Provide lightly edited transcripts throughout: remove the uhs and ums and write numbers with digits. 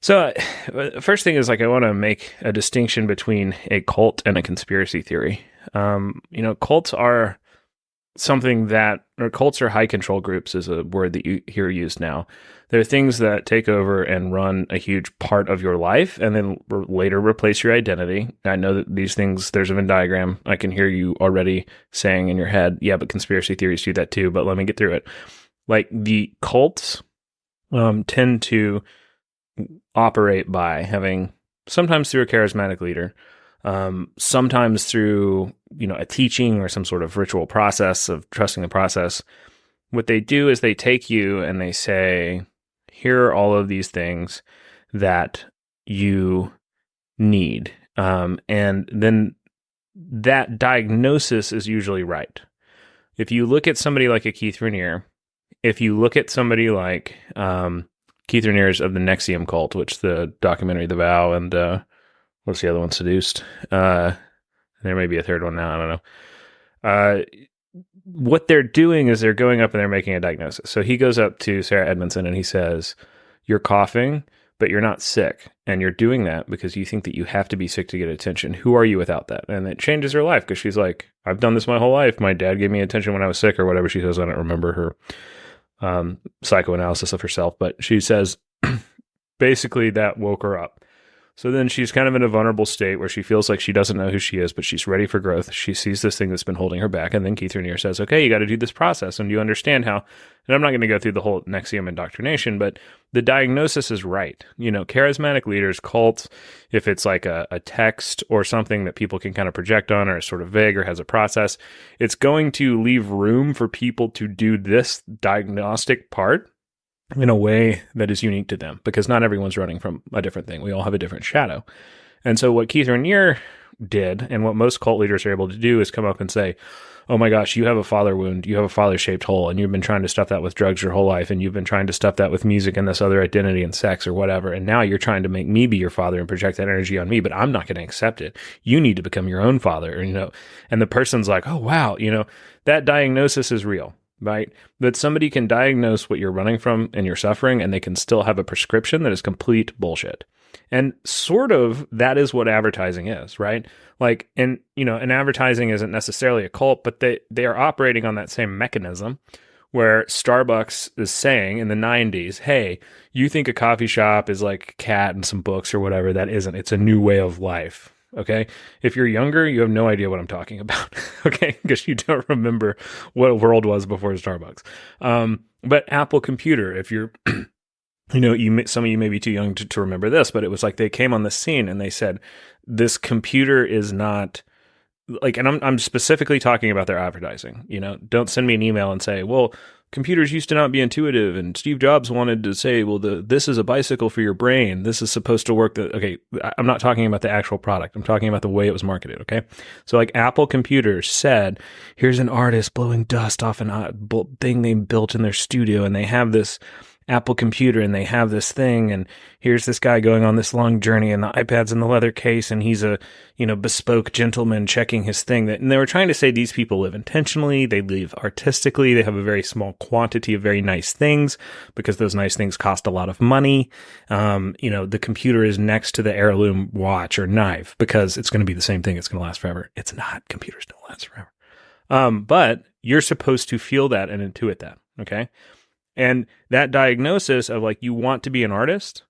So, first thing is I want to make a distinction between a cult and a conspiracy theory. Cults are cults are high control groups is a word that you hear used now. They're things that take over and run a huge part of your life and then later replace your identity. I know that these things, there's a Venn diagram. I can hear you already saying in your head, yeah, but conspiracy theories do that too. But let me get through it. Like the cults tend to operate by having sometimes through a charismatic leader, sometimes through a teaching or some sort of ritual process of trusting the process. What they do is they take you and they say, here are all of these things that you need, and then that diagnosis is usually right. If you look at somebody like a Keith Raniere, if you look at somebody like Keith Raniere's of the Nexium cult, which the documentary The Vow and what's the other one, Seduced? There may be a third one now. I don't know. What they're doing is they're going up and they're making a diagnosis. So he goes up to Sarah Edmondson and he says, you're coughing, but you're not sick. And you're doing that because you think that you have to be sick to get attention. Who are you without that? And it changes her life because she's like, I've done this my whole life. My dad gave me attention when I was sick or whatever she says. I don't remember her psychoanalysis of herself, but she says basically that woke her up. So then she's kind of in a vulnerable state where she feels like she doesn't know who she is, but she's ready for growth. She sees this thing that's been holding her back. And then Keith Raniere says, okay, you got to do this process. And you understand how, and I'm not going to go through the whole Nexium indoctrination, but the diagnosis is right. Charismatic leaders, cults, if it's like a text or something that people can kind of project on or is sort of vague or has a process, it's going to leave room for people to do this diagnostic part in a way that is unique to them, because not everyone's running from a different thing. We all have a different shadow. And so what Keith Raniere did, and what most cult leaders are able to do, is come up and say, oh my gosh, you have a father wound, you have a father-shaped hole, and you've been trying to stuff that with drugs your whole life, and you've been trying to stuff that with music and this other identity and sex or whatever, and now you're trying to make me be your father and project that energy on me, but I'm not going to accept it. You need to become your own father, and the person's like, oh wow, that diagnosis is real. Right? That somebody can diagnose what you're running from and you're suffering, and they can still have a prescription that is complete bullshit. And sort of that is what advertising is, right? Like, and advertising isn't necessarily a cult, but they are operating on that same mechanism where Starbucks is saying in the 90s, hey, you think a coffee shop is like a cat and some books or whatever. That isn't. It's a new way of life. Okay. If you're younger, you have no idea what I'm talking about. Okay. Because you don't remember what a world was before Starbucks. But Apple Computer, if you're, some of you may be too young to remember this, but it was like they came on the scene and they said, this computer is not like, and I'm specifically talking about their advertising. Don't send me an email and say, well, computers used to not be intuitive, and Steve Jobs wanted to say, well, this is a bicycle for your brain. This is supposed to work. Okay, I'm not talking about the actual product. I'm talking about the way it was marketed, okay? So like Apple Computers said, here's an artist blowing dust off an thing they built in their studio, and they have this Apple Computer, and they have this thing, and here's this guy going on this long journey, and the iPad's in the leather case, and he's a bespoke gentleman checking his thing. And they were trying to say these people live intentionally, they live artistically, they have a very small quantity of very nice things because those nice things cost a lot of money. The computer is next to the heirloom watch or knife because it's going to be the same thing. It's going to last forever. It's not. Computers don't last forever. But you're supposed to feel that and intuit that. Okay. And that diagnosis of like, you want to be an artist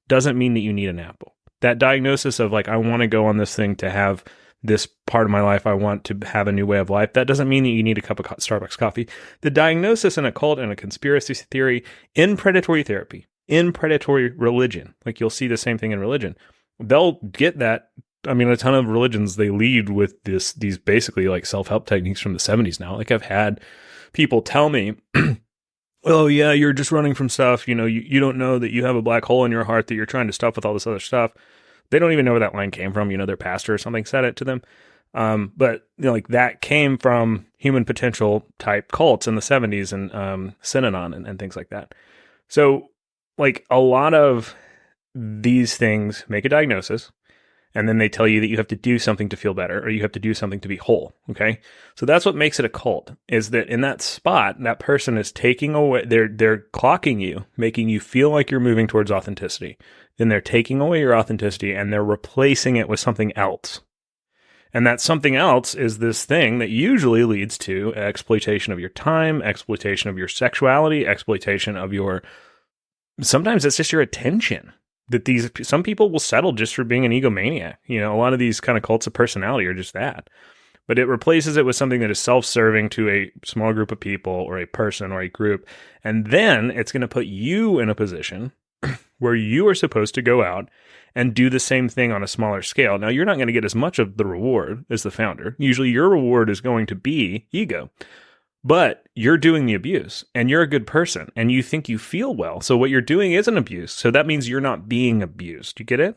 doesn't mean that you need an Apple. That diagnosis of like, I want to go on this thing to have this part of my life, I want to have a new way of life, that doesn't mean that you need a cup of Starbucks coffee. The diagnosis in a cult and a conspiracy theory, in predatory therapy, in predatory religion, like you'll see the same thing in religion, they'll get that. I mean, a ton of religions, they lead with these basically like self-help techniques from the 70s now. Like I've had people tell me, oh yeah, you're just running from stuff. You don't know that you have a black hole in your heart that you're trying to stuff with all this other stuff. They don't even know where that line came from. Their pastor or something said it to them. But like that came from human potential type cults in the 70s and Synanon and things like that. So like a lot of these things make a diagnosis, And then they tell you that you have to do something to feel better, or you have to do something to be whole. Okay. So that's what makes it a cult, is that in that spot, that person is taking away, they're clocking you, making you feel like you're moving towards authenticity. Then they're taking away your authenticity and they're replacing it with something else. And that something else is this thing that usually leads to exploitation of your time, exploitation of your sexuality, exploitation of your, sometimes it's just your attention. That some people will settle just for being an egomaniac. You know, a lot of these kind of cults of personality are just that. But it replaces it with something that is self-serving to a small group of people or a person or a group. And then it's going to put you in a position where you are supposed to go out and do the same thing on a smaller scale. Now, you're not going to get as much of the reward as the founder. Usually your reward is going to be ego. But you're doing the abuse, and you're a good person, and you think you feel well. So what you're doing is an abuse. So that means you're not being abused. You get it?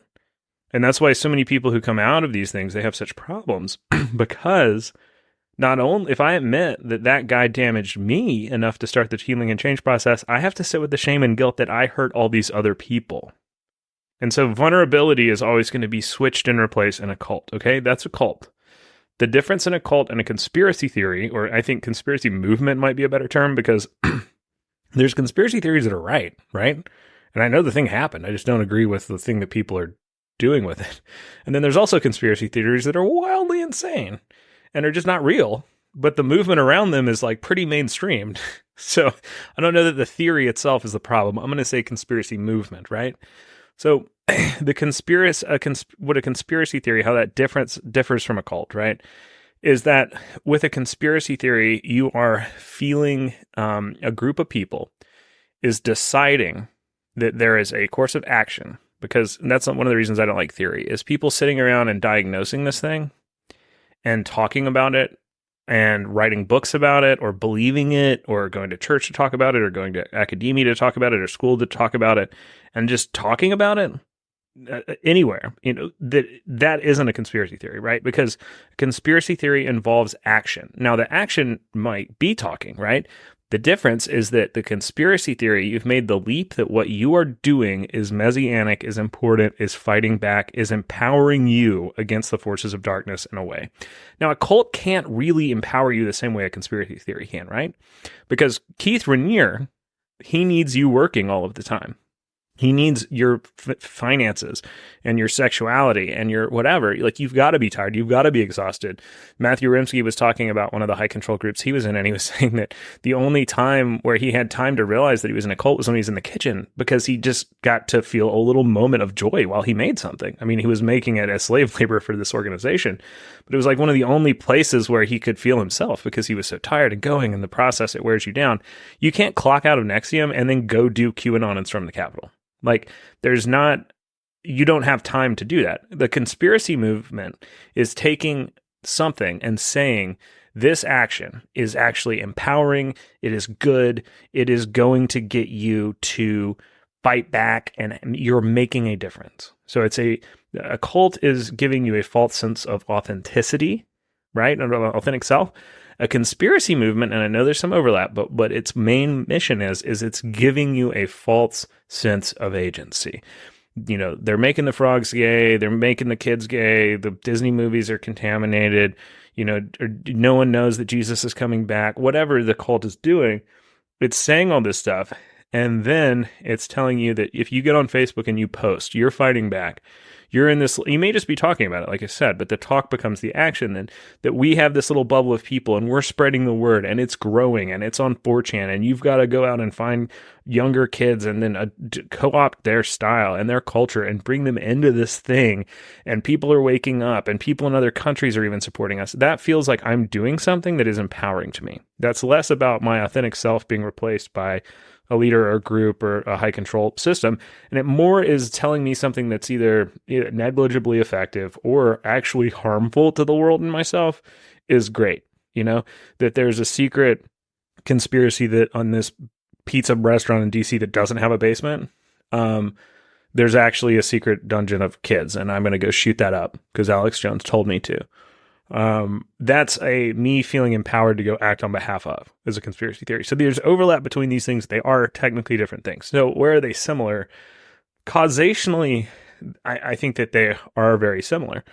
And that's why so many people who come out of these things, they have such problems because not only, if I admit that that guy damaged me enough to start the healing and change process, I have to sit with the shame and guilt that I hurt all these other people. And so vulnerability is always going to be switched and replaced in a cult. Okay. That's a cult. The difference in a cult and a conspiracy theory, or I think conspiracy movement might be a better term, because there's conspiracy theories that are right? And I know the thing happened. I just don't agree with the thing that people are doing with it. And then there's also conspiracy theories that are wildly insane and are just not real, but the movement around them is like pretty mainstreamed. So I don't know that the theory itself is the problem. I'm going to say conspiracy movement, right? So what a conspiracy theory, how that differs from a cult, right, is that with a conspiracy theory, you are feeling a group of people is deciding that there is a course of action, because that's one of the reasons I don't like theory, is people sitting around and diagnosing this thing and talking about it and writing books about it or believing it or going to church to talk about it or going to academia to talk about it or school to talk about it and just talking about it anywhere, that isn't a conspiracy theory, right? Because conspiracy theory involves action. Now, the action might be talking, right? The difference is that the conspiracy theory, you've made the leap that what you are doing is messianic, is important, is fighting back, is empowering you against the forces of darkness in a way. Now, a cult can't really empower you the same way a conspiracy theory can, right? Because Keith Raniere, he needs you working all of the time. He needs your finances and your sexuality and your whatever. Like, you've got to be tired. You've got to be exhausted. Matthew Rimsky was talking about one of the high control groups he was in, and he was saying that the only time where he had time to realize that he was in a cult was when he was in the kitchen, because he just got to feel a little moment of joy while he made something. I mean, he was making it as slave labor for this organization, but it was like one of the only places where he could feel himself because he was so tired and going. In the process, it wears you down. You can't clock out of Nexium and then go do QAnon and storm the Capitol. Like, you don't have time to do that. The conspiracy movement is taking something and saying this action is actually empowering, it is good, it is going to get you to fight back, and you're making a difference. So it's a cult is giving you a false sense of authenticity, right? Authentic self. A conspiracy movement, and I know there's some overlap, but its main mission is it's giving you a false sense of agency. You know, they're making the frogs gay, they're making the kids gay, the Disney movies are contaminated, no one knows that Jesus is coming back. Whatever the cult is doing, it's saying all this stuff, and then it's telling you that if you get on Facebook and you post, you're fighting back. You're in this, you may just be talking about it, like I said, but the talk becomes the action. And that we have this little bubble of people and we're spreading the word and it's growing and it's on 4chan, and you've got to go out and find younger kids and then co-opt their style and their culture and bring them into this thing. And people are waking up and people in other countries are even supporting us. That feels like I'm doing something that is empowering to me. That's less about my authentic self being replaced by a leader or a group or a high control system. And it more is telling me something that's either negligibly effective or actually harmful to the world and myself is great. That there's a secret conspiracy that on this pizza restaurant in DC that doesn't have a basement, there's actually a secret dungeon of kids, and I'm going to go shoot that up because Alex Jones told me to. That's me feeling empowered to go act on behalf of, as a conspiracy theory. So there's overlap between these things. They are technically different things. So where are they similar? Causationally, I think that they are very similar.